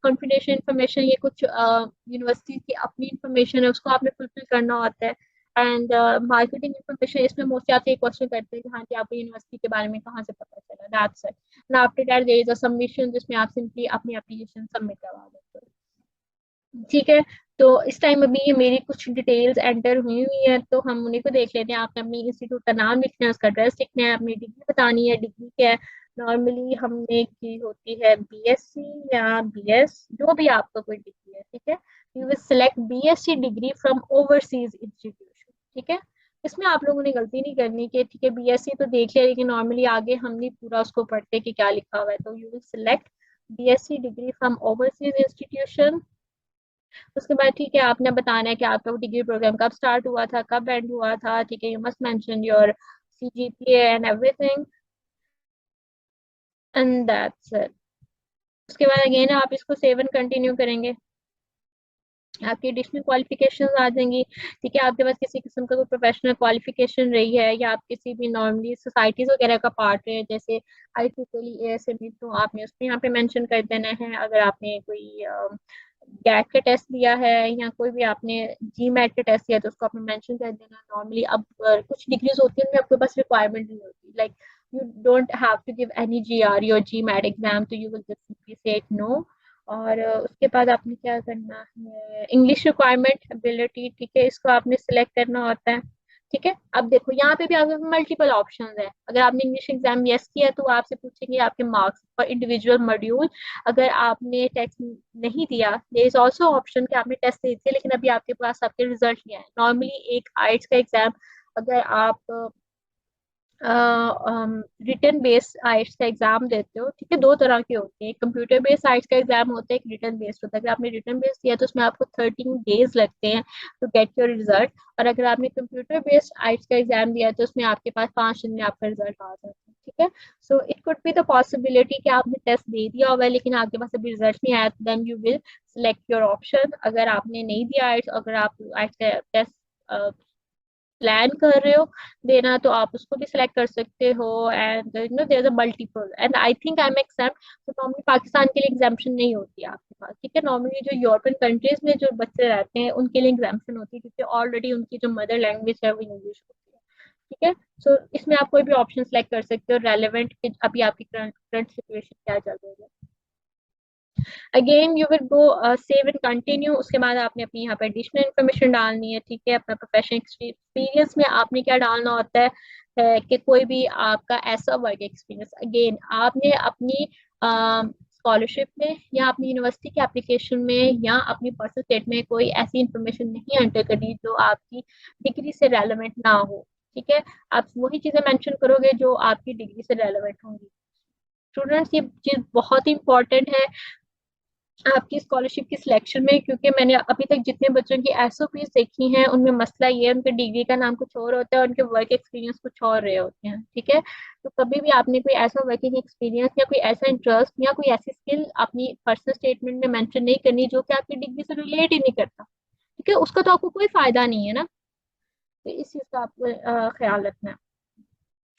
कॉन्फिडेंशियल इंफॉर्मेशन, ये कुछ यूनिवर्सिटी की अपनी इंफॉर्मेशन है, उसको आपने फुलफिल करना होता है। एंड मार्केटिंग इंफॉर्मेशन, इसमें मोस्टली आपसे एक क्वेश्चन करते हैं कि हाँ जी, आपको यूनिवर्सिटी के बारे में कहाँ से पता चला, that's it. And after that there is a submission, जिसमें आप सिंपली अपनी एप्लीकेशन सबमिट करवा देते हो। ठीक है, तो इस टाइम अभी ये मेरी कुछ डिटेल्स एंटर हुई हुई है, तो हम उन्हीं को देख लेते हैं। आपने अपनी इंस्टीट्यूट का नाम लिखना है, उसका एड्रेस लिखना है, अपनी डिग्री बतानी है। डिग्री क्या है, नॉर्मली हमने की होती है बीएससी या बीएस, जो भी आपका कोई डिग्री है। ठीक है, you will select BSc degree from overseas institution. ठीक है, इसमें आप लोगों ने गलती नहीं करनी कि ठीक है बीएससी तो देख लिया, लेकिन नॉर्मली आगे हम नहीं पूरा उसको पढ़ते कि क्या लिखा हुआ है। तो you will select BSc degree from overseas institution. उसके बाद ठीक है, आपने बताना है कि आपका डिग्री प्रोग्राम कब स्टार्ट हुआ था, कब एंड हुआ था। ठीक है, you must mention your CGPA and everything, and that's it. उसके बाद अगेन आप इसको सेव एंड कंटिन्यू करेंगे, आपकी एडिशनल क्वालिफिकेशंस आ जाएंगी। ठीक है, आपके पास किसी किस्म का कोई प्रोफेशनल क्वालिफिकेशन रही है, या आप किसी भी नॉर्मली सोसाइटीज वगैरह का पार्ट है, जैसे आई ट्रिपल एएसएमई, तो आपने उसको यहाँ पे मेंशन कर देना है। अगर आपने कोई गैट का टेस्ट दिया है, या कोई भी आपने जी मैट का टेस्ट दिया, तो उसको आपने मेंशन कर देना। नॉर्मली अब कुछ डिग्रीज होती है उनमें आपके पास रिक्वायरमेंट नहीं होती, like you don't have to give any GRE और जी मैट एग्जाम, तो you will just simply say no. और उसके बाद आपने क्या करना है, इंग्लिश रिक्वायरमेंट एबिलिटी। ठीक है, इसको आपने सिलेक्ट करना होता है। ठीक है, अब देखो यहाँ पे भी आपके मल्टीपल ऑप्शंस है। अगर आपने इंग्लिश एग्जाम यस किया है, तो वो आपसे पूछेंगे आपके मार्क्स पर इंडिविजुअल मॉड्यूल। अगर आपने टेस्ट नहीं दिया, देयर इज आल्सो ऑप्शन कि आपने टेस्ट दे दिया लेकिन अभी आपके पास आपके रिजल्ट नहीं आए। नॉर्मली एक आइट्स का एग्जाम, अगर आप रिटर्न बेस्ड आइट्स का एग्जाम देते हो, ठीक है, दो तरह के होते हैं। कंप्यूटर बेस्ड आइट्स का एग्जाम होता है, एक रिटर्न बेस्ड होता है। अगर आपने रिटर्न बेस्ड दिया तो उसमें आपको 13 डेज लगते हैं टू गेट योर रिजल्ट। और अगर आपने कंप्यूटर बेस्ड आइट्स का एग्जाम दिया तो उसमें आपके पास 5 दिन में आपका रिजल्ट आ जाता है। ठीक है, so it could be the possibility कि आपने टेस्ट दे दिया होगा लेकिन आपके पास अभी रिजल्ट नहीं आया, then you will select your option. अगर आपने नहीं दिया आइट्स, अगर आप आइट्स का टेस्ट प्लान कर रहे हो देना, तो आप उसको भी सिलेक्ट कर सकते हो। And you know there is a multiple, and I think I am exam, तो नॉर्मली पाकिस्तान के लिए एग्जामेशन नहीं होती है आपके पास। ठीक है, नॉर्मली जो यूरोपियन कंट्रीज में जो बच्चे रहते हैं उनके लिए एग्जामेशन होती है, क्योंकि ऑलरेडी उनकी जो मदर लैंग्वेज है वो इंग्लिश होती है। ठीक है, सो इसमें आप कोई भी ऑप्शन सेलेक्ट कर सकते हो रेलेवेंट, अभी आपकी करंट सिचुएशन क्या चल रही है। Again you will go save and continue. उसके बाद आपने अपनी यहाँ पे एडिशनल इन्फॉर्मेशन डालनी है। ठीक है, अपना प्रोफेशनल एक्सपीरियंस में आपने क्या डालना होता है, कि कोई भी आपका ऐसा वर्क एक्सपीरियंस। अगेन आपने अपनी स्कॉलरशिप में या अपनी यूनिवर्सिटी के एप्लीकेशन में या अपनी पर्सनल स्टेट में कोई ऐसी इंफॉर्मेशन नहीं एंटर करनी जो आपकी डिग्री से रेलेवेंट ना हो। ठीक है, आप वही चीजें मेंशन करोगे जो आपकी डिग्री से रेलेवेंट होंगी। स्टूडेंट्स, ये चीज बहुत ही इंपॉर्टेंट है आपकी स्कॉलरशिप की सिलेक्शन में, क्योंकि मैंने अभी तक जितने बच्चों की एसओपीज देखी हैं उनमें मसला ये है, उनके डिग्री का नाम कुछ और होता है, उनके वर्क एक्सपीरियंस कुछ और रहे होते हैं। ठीक है, तो कभी भी आपने कोई ऐसा वर्किंग एक्सपीरियंस या कोई ऐसा इंटरेस्ट या कोई ऐसी स्किल अपनी पर्सनल स्टेटमेंट में मेंशन नहीं करनी जो कि आपकी डिग्री से रिलेट ही नहीं करता। ठीक है, उसका तो आपको कोई फायदा नहीं है ना, तो इस चीज का आपको ख्याल रखना है।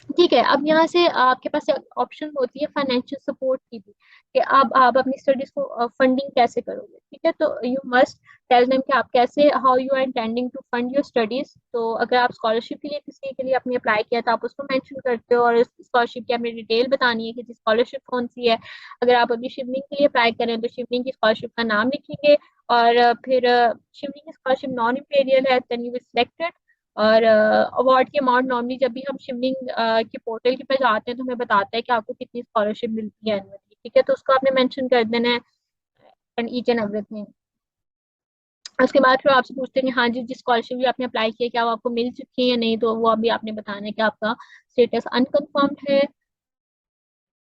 ठीक है, अब यहाँ से आपके पास ऑप्शन होती है फाइनेंशियल सपोर्ट की भी, कि अब आप अपनी स्टडीज को फंडिंग कैसे करोगे। ठीक है, तो यू मस्ट टेल देम कि आप कैसे, how you are intending to fund your studies. तो अगर आप स्कॉलरशिप के लिए किसी के लिए आपने अप्लाई किया तो आप उसको मेंशन करते हो, और स्कॉलरशिप की आपने डिटेल बतानी है कि स्कॉलरशिप कौन सी है। अगर आप अभी शिवनिंग के लिए अप्लाई करें तो शिवनिंग की स्कॉलरशिप का नाम लिखेंगे। और फिर शिवनिंग की स्कॉलरशिप नॉन इम्पेरियल है, देन यू विल सिलेक्टेड। और अवार्ड की अमाउंट, नॉर्मली जब भी हम शिवनिंग के पोर्टल के पे जाते हैं तो हमें बताता है कि आपको कितनी स्कॉलरशिप मिलती है एनुअली। ठीक है, तो उसको आपने मेंशन कर देना है एंड ईच एंड एवरीथिंग। उसके बाद फिर आपसे पूछते हैं कि हाँ जी, जिस स्कॉलरशिप भी आपने अप्लाई किया क्या वो आपको मिल चुकी है या नहीं, तो वो अभी आपने बताना है कि आपका स्टेटस अनकन्फर्म्ड है।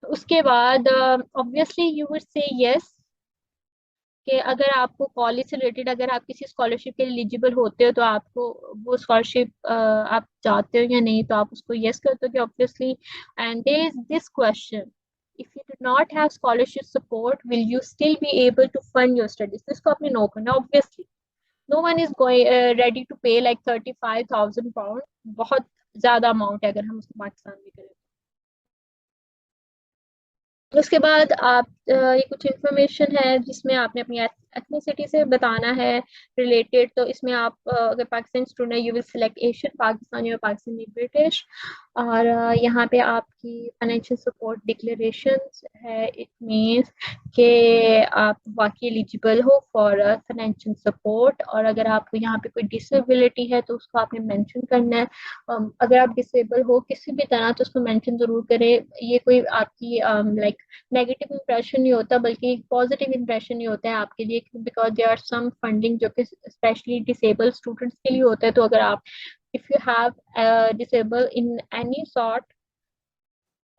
तो उसके बाद obviously you would say yes, कि अगर आपको कॉलेज से रिलेटेड अगर आप किसी स्कॉलरशिप के लिए एलिजिबल होते हो तो आपको वो स्कॉलरशिप आप चाहते हो या नहीं, तो आप उसको यस करते हो कि obviously. And there is this question, if you do not have scholarship support will you still be able to fund your studies, तो इसको आपने नो करना obviously. No one is going ready to pay like 35,000 pound, बहुत ज्यादा amount है अगर हम उसको पाकिस्तान में करें। उसके बाद आप ये कुछ इंफॉर्मेशन है जिसमें आपने अपनी एथनिसिटी से बताना है रिलेटेड, तो इसमें आप अगर पाकिस्तानी स्टूडेंट है you will select Asian Pakistani और पाकिस्तानी ब्रिटिश। और यहाँ पे आपकी फाइनेंशियल सपोर्ट डिक्लेरेशन है, इट मीन्स कि आप वाकई एलिजिबल हो फॉर फाइनेंशियल सपोर्ट। और अगर आपको यहाँ पे कोई डिसेबिलिटी है तो उसको आपने मेंशन करना है। अगर आप डिसेबल हो किसी भी तरह तो उसको मेंशन जरूर करें। ये कोई आपकी लाइक नेगेटिव इंप्रेशन नहीं होता बल्कि एक पॉजिटिव इंप्रेशन ही होता है आपके लिए, because there are some funding जो कि स्पेशली डिसेबल स्टूडेंट्स के लिए होता है। तो अगर आप if you have disable in any sort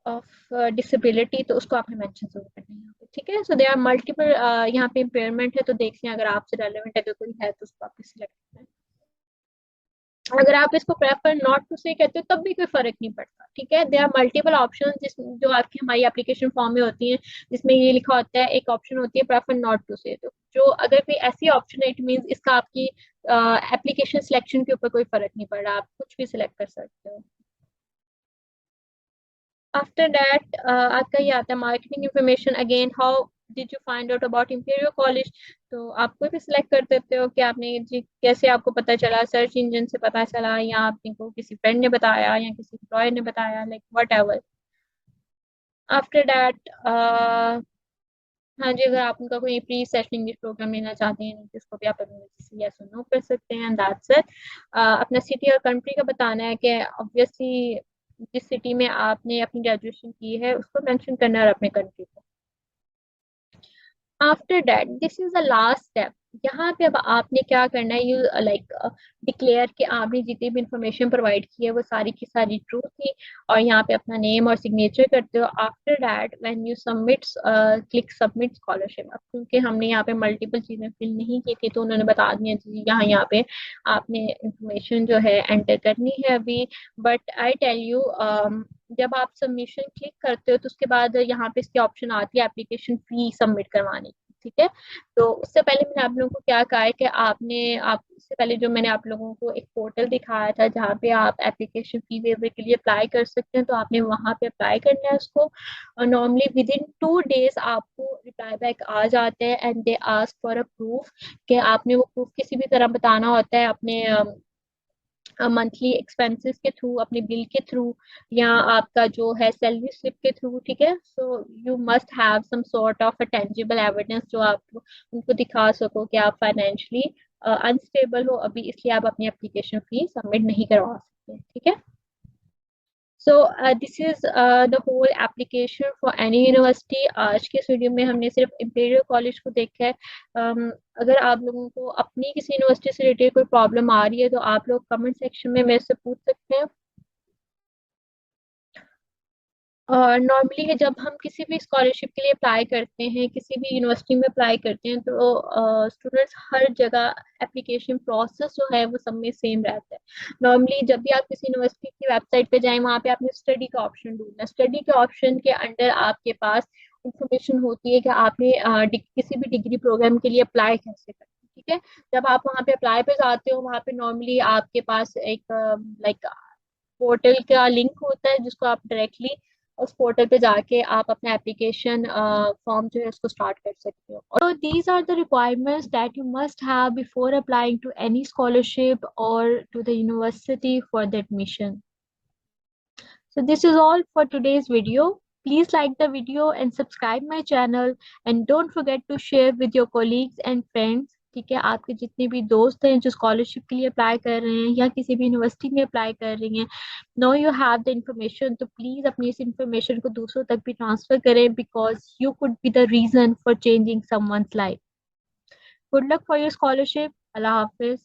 of disability तो उसको आपने मेंशन जरूर करना है यहाँ पे, ठीक है। सो देयर आर मल्टीपल यहाँ पे इम्पेयरमेंट है, तो देख लें अगर आपसे रेलेवेंट अगर कोई है तो उसको आप सिलेक्ट करें। अगर आप इसको प्रेफर नॉट टू से कहते हो तब भी कोई फर्क नहीं पड़ता, ठीक है। देयर आर मल्टीपल ऑप्शन जिस जो आपकी हमारी एप्लीकेशन फॉर्म में होती हैं, जिसमें ये लिखा होता है, एक ऑप्शन होती है प्रेफर नॉट टू से, तो जो अगर कोई ऐसी ऑप्शन है इट मीन्स इसका आपकी एप्लीकेशन सिलेक्शन के ऊपर कोई फर्क नहीं पड़ रहा, आप कुछ भी सिलेक्ट कर सकते हो। आफ्टर दैट आपका ये आता है marketing information. Again, how did you find out about imperial college, तो आप कोई भी सिलेक्ट कर देते हो कि आपने जी कैसे आपको पता चला, सर्च इंजन से पता चला या आपने को किसी फ्रेंड ने बताया या किसी एम्प्लॉयर ने बताया, like what ever. After that हाँ जी, अगर आप उनका कोई प्री सेशन इंग्लिश प्रोग्राम लेना चाहते हैं जिसको भी आप यस और नो कर सकते हैं, दैट्स इट। अपना सिटी और कंट्री का बताना है कि ऑब्वियसली जिस सिटी में आपने अपनी ग्रेजुएशन की है उसको मेंशन करना है और अपने कंट्री को। After that this is the last step. यहाँ पे अब आपने क्या करना है, यू लाइक डिक्लेयर कि आपने जितनी भी इंफॉर्मेशन प्रोवाइड की है वो सारी की सारी ट्रू थी, और यहाँ पे अपना नेम और सिग्नेचर करते हो। After that when you submit click submit scholarship, अब क्योंकि हमने यहाँ पे मल्टीपल चीजें फिल नहीं की थी तो उन्होंने बता दिया जी यहाँ पे आपने इंफॉर्मेशन जो है एंटर करनी है अभी। बट आई टेल यू, जब आप सबमिशन क्लिक करते हो तो उसके बाद यहाँ पे इसकी ऑप्शन आती है एप्लीकेशन फी सबमिट करवाने की, ठीक है। तो उससे पहले मैंने आप लोगों को क्या कहा है कि आपने आप इससे पहले जो मैंने आप लोगों को एक पोर्टल दिखाया था जहाँ पे आप एप्लीकेशन फी वेवर के लिए अप्लाई कर सकते हैं, तो आपने वहाँ पे अप्लाई करना है उसको। और नॉर्मली विद इन 2 डेज आपको रिप्लाई बैक आ जाते हैं and they ask for a proof, कि आपने वो प्रूफ किसी भी तरह बताना होता है अपने मंथली एक्सपेंसेस के थ्रू, अपने बिल के थ्रू, या आपका जो है सैलरी स्लिप के थ्रू, ठीक है। So you must have some sort of a tangible evidence जो आप उनको दिखा सको कि आप फाइनेंशियली अनस्टेबल हो अभी, इसलिए आप अपनी एप्लीकेशन फी सबमिट नहीं करवा सकते, ठीक है। So this is the whole application for any university. आज के इस वीडियो में हमने सिर्फ इंपीरियल कॉलेज को देखा है। अगर आप लोगों को अपनी किसी यूनिवर्सिटी से रिलेटेड कोई प्रॉब्लम आ रही है तो आप लोग कमेंट सेक्शन में मेरे से पूछ सकते हैं। और नॉर्मली जब हम किसी भी स्कॉलरशिप के लिए अप्लाई करते हैं, किसी भी यूनिवर्सिटी में अप्लाई करते हैं, तो स्टूडेंट्स हर जगह एप्लीकेशन प्रोसेस जो है वो सब में सेम रहता है। नॉर्मली जब भी आप किसी यूनिवर्सिटी की वेबसाइट पे जाएं वहाँ पे आपने स्टडी का ऑप्शन ढूंढना, स्टडी के ऑप्शन के अंडर आपके पास इंफॉर्मेशन होती है कि आपने किसी भी डिग्री प्रोग्राम के लिए अप्लाई कैसे करना है, ठीक है। जब आप वहाँ पे अप्लाई पे जाते हो वहाँ पे नॉर्मली आपके पास एक लाइक पोर्टल का लिंक होता है जिसको आप डायरेक्टली उस पोर्टल पे जाके आप अपना एप्लीकेशन फॉर्म जो है उसको स्टार्ट कर सकते हो। So these are the requirements that you must have before applying to any scholarship or to the university for the admission. So this is all for today's video. Please like the video and subscribe my channel, and don't forget to share with your colleagues and friends. ठीक है, आपके जितने भी दोस्त हैं जो scholarship के लिए अप्लाई कर रहे हैं या किसी भी यूनिवर्सिटी में अप्लाई कर रही हैं, no you have the information, तो प्लीज अपनी इस इंफॉर्मेशन को दूसरों तक भी ट्रांसफर करें, because you could be the reason for changing someone's life. Good luck for your scholarship. अल्लाह हाफिज।